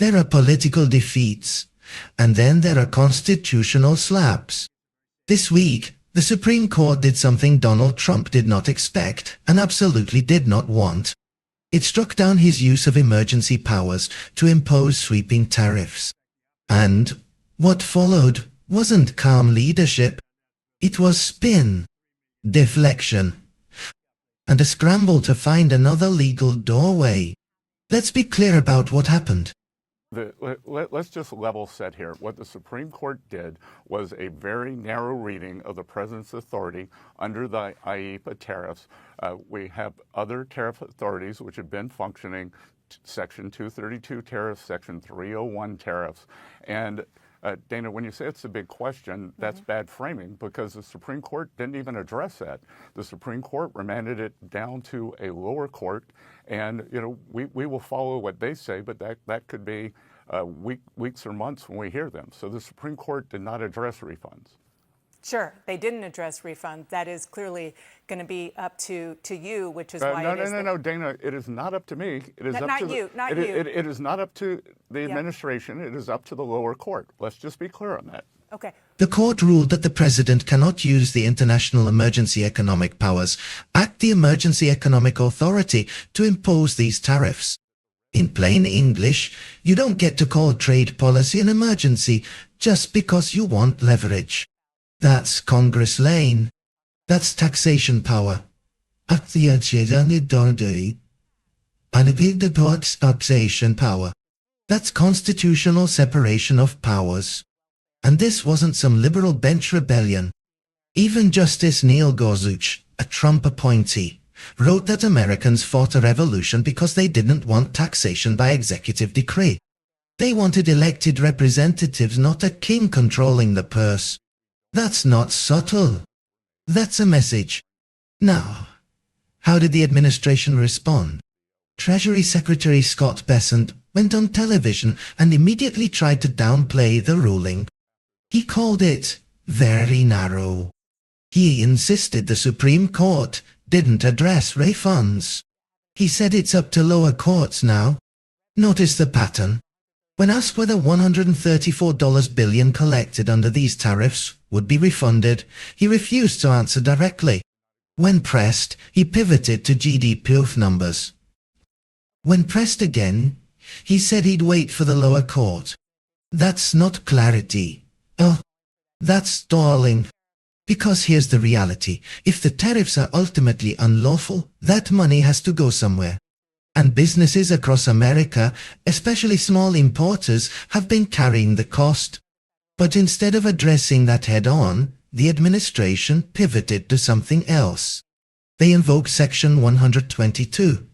There are political defeats, and then there are constitutional slaps. This week, the Supreme Court did something Donald Trump did not expect and absolutely did not want. It struck down his use of emergency powers to impose sweeping tariffs. And what followed wasn't calm leadership. It was spin, deflection, and a scramble to find another legal doorway. Let's be clear about what happened. Let's just level set here. What the Supreme Court did was a very narrow reading of the president's authority under the IEEPA tariffs. We have other tariff authorities which have been functioning, Section 232 tariffs, Section 301 tariffs. And Dana, when you say it's a big question, that's bad framing because the Supreme Court didn't even address that. The Supreme Court remanded it down to a lower court, and we will follow what they say, but that could be weeks or months when we hear them. So the Supreme Court did not address refunds. Sure, they didn't address refunds. That is clearly going to be up to you, which is why No, Dana, it is not up to me. It is not you. It is not up to the administration. It is up to the lower court. Let's just be clear on that. Okay. The court ruled that the president cannot use the International Emergency Economic Powers Act, the Emergency Economic Authority, to impose these tariffs. In plain English, you don't get to call trade policy an emergency just because you want leverage. That's Congress lane. That's taxation power. Taxation power. That's constitutional separation of powers. And this wasn't some liberal bench rebellion. Even Justice Neil Gorsuch, a Trump appointee, wrote that Americans fought a revolution because they didn't want taxation by executive decree. They wanted elected representatives, not a king controlling the purse. That's not subtle. That's a message. Now, how did the administration respond? Treasury Secretary Scott Bessent went on television and immediately tried to downplay the ruling. He called it very narrow. He insisted the Supreme Court didn't address refunds. He said it's up to lower courts now. Notice the pattern. When asked whether $134 billion collected under these tariffs would be refunded, he refused to answer directly. When pressed, he pivoted to GDP numbers. When pressed again, he said he'd wait for the lower court. That's not clarity. Oh, that's stalling. Because here's the reality. If the tariffs are ultimately unlawful, that money has to go somewhere. And businesses across America, especially small importers, have been carrying the cost. But instead of addressing that head-on, the administration pivoted to something else. They invoked Section 122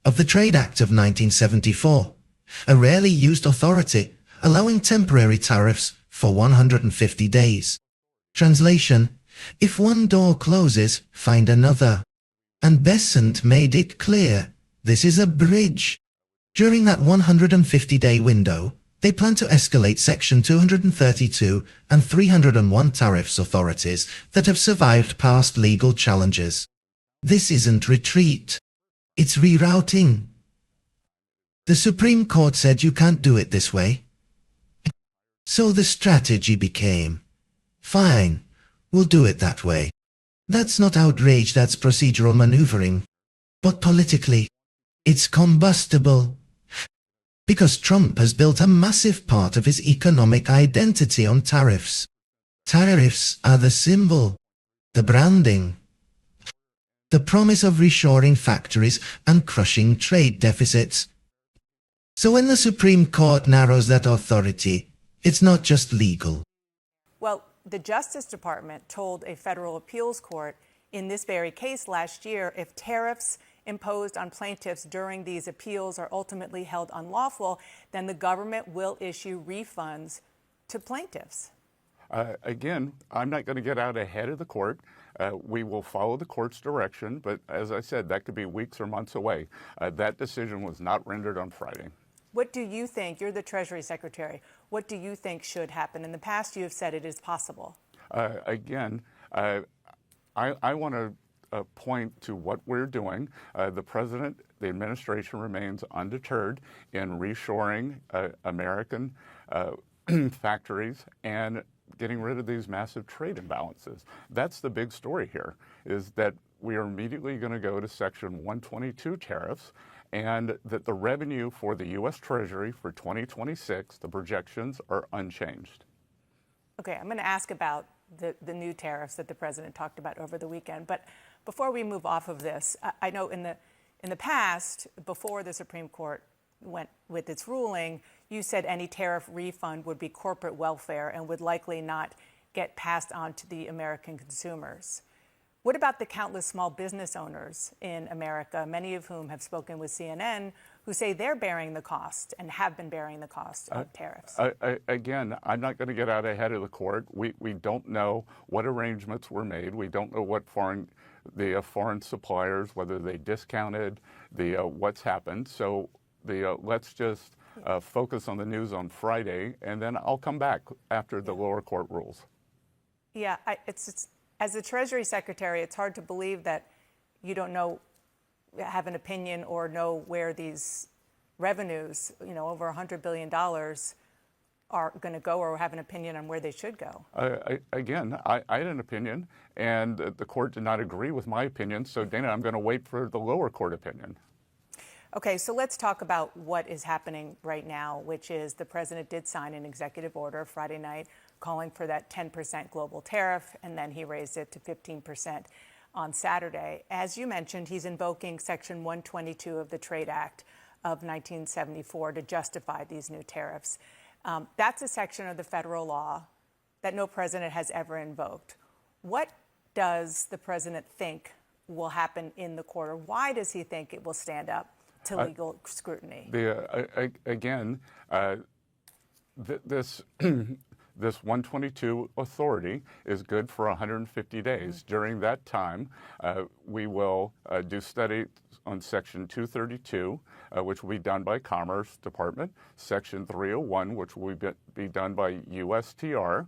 of the Trade Act of 1974, a rarely used authority, allowing temporary tariffs for 150 days. Translation: if one door closes, find another. And Bessent made it clear. This is a bridge. During that 150-day window, they plan to escalate Section 232 and 301 tariffs authorities that have survived past legal challenges. This isn't retreat. It's rerouting. The Supreme Court said you can't do it this way. So the strategy became, fine, we'll do it that way. That's not outrage, that's procedural maneuvering. But politically, it's combustible. Because Trump has built a massive part of his economic identity on tariffs. Tariffs are the symbol, the branding, the promise of reshoring factories and crushing trade deficits. So when the Supreme Court narrows that authority, it's not just legal. Well, the Justice Department told a federal appeals court in this very case last year, if tariffs imposed on plaintiffs during these appeals are ultimately held unlawful, then the government will issue refunds to plaintiffs. Again, I'm not going to get out ahead of the court. We will follow the court's direction, but as I said, that could be weeks or months away. That decision was not rendered on Friday. What do you think? You're the Treasury Secretary. What do you think should happen? In the past, you have said it is possible. Again, I want to point to what we're doing. The president the administration remains undeterred in reshoring American factories and getting rid of these massive trade imbalances. That's the big story here, is that we are immediately going to go to Section 122 tariffs, and that the revenue for the U.S. Treasury for 2026, the projections are unchanged. Okay, I'm going to ask about the new tariffs that the president talked about over the weekend. But before we move off of this, I know in the past, before the Supreme Court went with its ruling, you said any tariff refund would be corporate welfare and would likely not get passed on to the American consumers. What about the countless small business owners in America, many of whom have spoken with CNN, who say they're bearing the cost and have been bearing the cost of tariffs? Again, I'm not going to get out ahead of the court. We don't know what arrangements were made. We don't know what foreign suppliers, whether they discounted what's happened. So let's just focus on the news on Friday, and then I'll come back after the lower court rules. Yeah, it's as the Treasury Secretary, it's hard to believe that you don't have an opinion or know where these revenues, over $100 billion, are going to go, or have an opinion on where they should go. Again, I had an opinion, and the court did not agree with my opinion. So, Dana, I'm going to wait for the lower court opinion. Okay, so let's talk about what is happening right now, which is the president did sign an executive order Friday night calling for that 10% global tariff, and then he raised it to 15% on Saturday. As you mentioned, he's invoking Section 122 of the Trade Act of 1974 to justify these new tariffs. That's a section of the federal law that no president has ever invoked. What does the president think will happen in the court, or why does he think it will stand up to legal scrutiny? This 122 authority is good for 150 days. During that time, we will do studies on Section 232, which will be done by Commerce Department, Section 301, which will be done by USTR.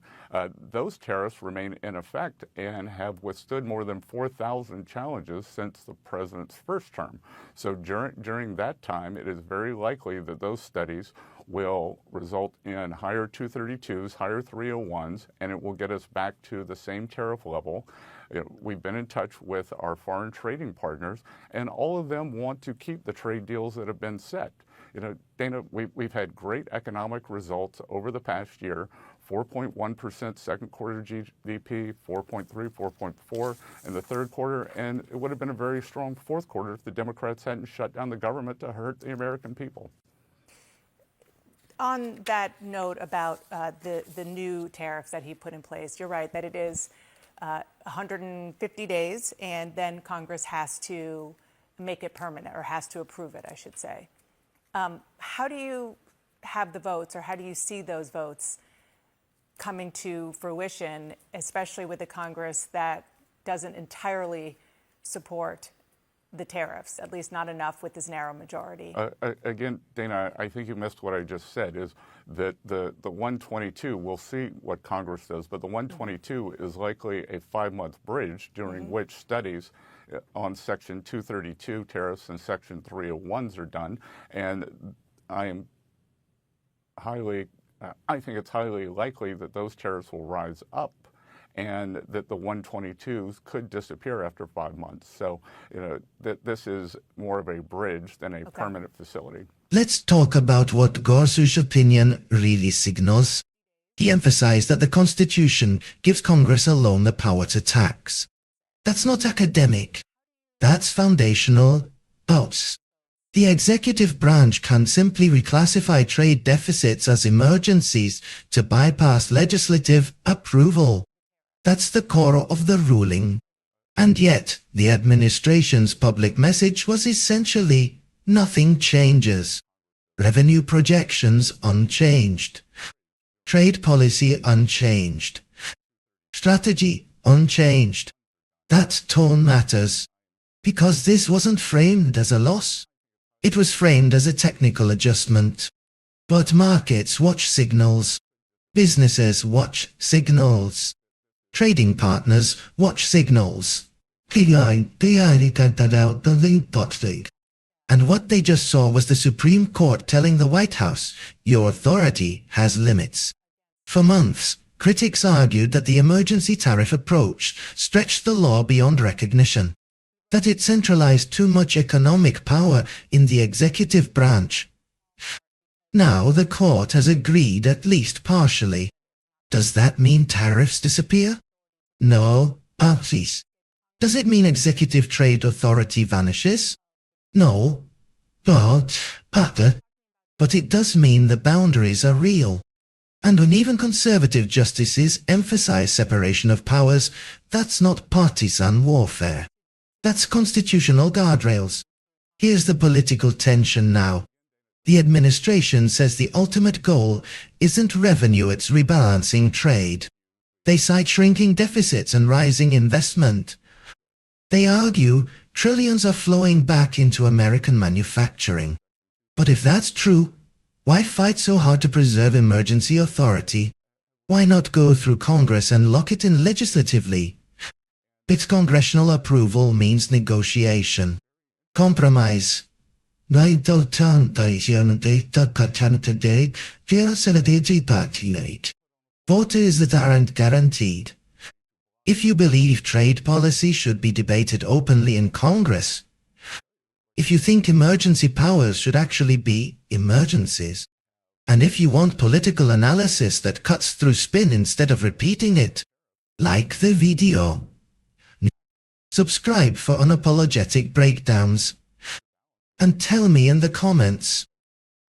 Those tariffs remain in effect and have withstood more than 4,000 challenges since the president's first term. So during that time, it is very likely that those studies will result in higher 232s, higher 301s, and it will get us back to the same tariff level. We've been in touch with our foreign trading partners, and all of them want to keep the trade deals that have been set. Dana, we've had great economic results over the past year. 4.1% second quarter GDP, 4.3, 4.4 in the third quarter, and it would have been a very strong fourth quarter if the Democrats hadn't shut down the government to hurt the American people. On that note about the new tariffs that he put in place, you're right that it is 150 days, and then Congress has to make it permanent, or has to approve it, I should say. How do you have the votes, or how do you see those votes coming to fruition, especially with a Congress that doesn't entirely support the tariffs, at least not enough with this narrow majority? Again, Dana, I think you missed what I just said, is that the 122, we'll see what Congress does, but the 122 is likely a 5-month bridge during which studies on Section 232 tariffs and Section 301s are done. And I think it's highly likely that those tariffs will rise up, and that the 122s could disappear after 5 months. So, that this is more of a bridge than a permanent facility. Let's talk about what Gorsuch's opinion really signals. He emphasized that the Constitution gives Congress alone the power to tax. That's not academic. That's foundational. But the executive branch can simply reclassify trade deficits as emergencies to bypass legislative approval. That's the core of the ruling. And yet, the administration's public message was essentially, nothing changes. Revenue projections unchanged. Trade policy unchanged. Strategy unchanged. That tone matters. Because this wasn't framed as a loss. It was framed as a technical adjustment. But markets watch signals. Businesses watch signals. Trading partners watch signals. And what they just saw was the Supreme Court telling the White House, your authority has limits. For months, critics argued that the emergency tariff approach stretched the law beyond recognition, that it centralized too much economic power in the executive branch. Now the court has agreed, at least partially. Does that mean tariffs disappear? No, please. Does it mean executive trade authority vanishes? No, but it does mean the boundaries are real. And when even conservative justices emphasize separation of powers, that's not partisan warfare. That's constitutional guardrails. Here's the political tension now. The administration says the ultimate goal isn't revenue, it's rebalancing trade. They cite shrinking deficits and rising investment. They argue trillions are flowing back into American manufacturing. But if that's true, why fight so hard to preserve emergency authority? Why not go through Congress and lock it in legislatively? Its congressional approval means negotiation, compromise. Voter is that aren't guaranteed. If you believe trade policy should be debated openly in Congress, if you think emergency powers should actually be emergencies, and if you want political analysis that cuts through spin instead of repeating it, like the video. Subscribe for unapologetic breakdowns. And tell me in the comments,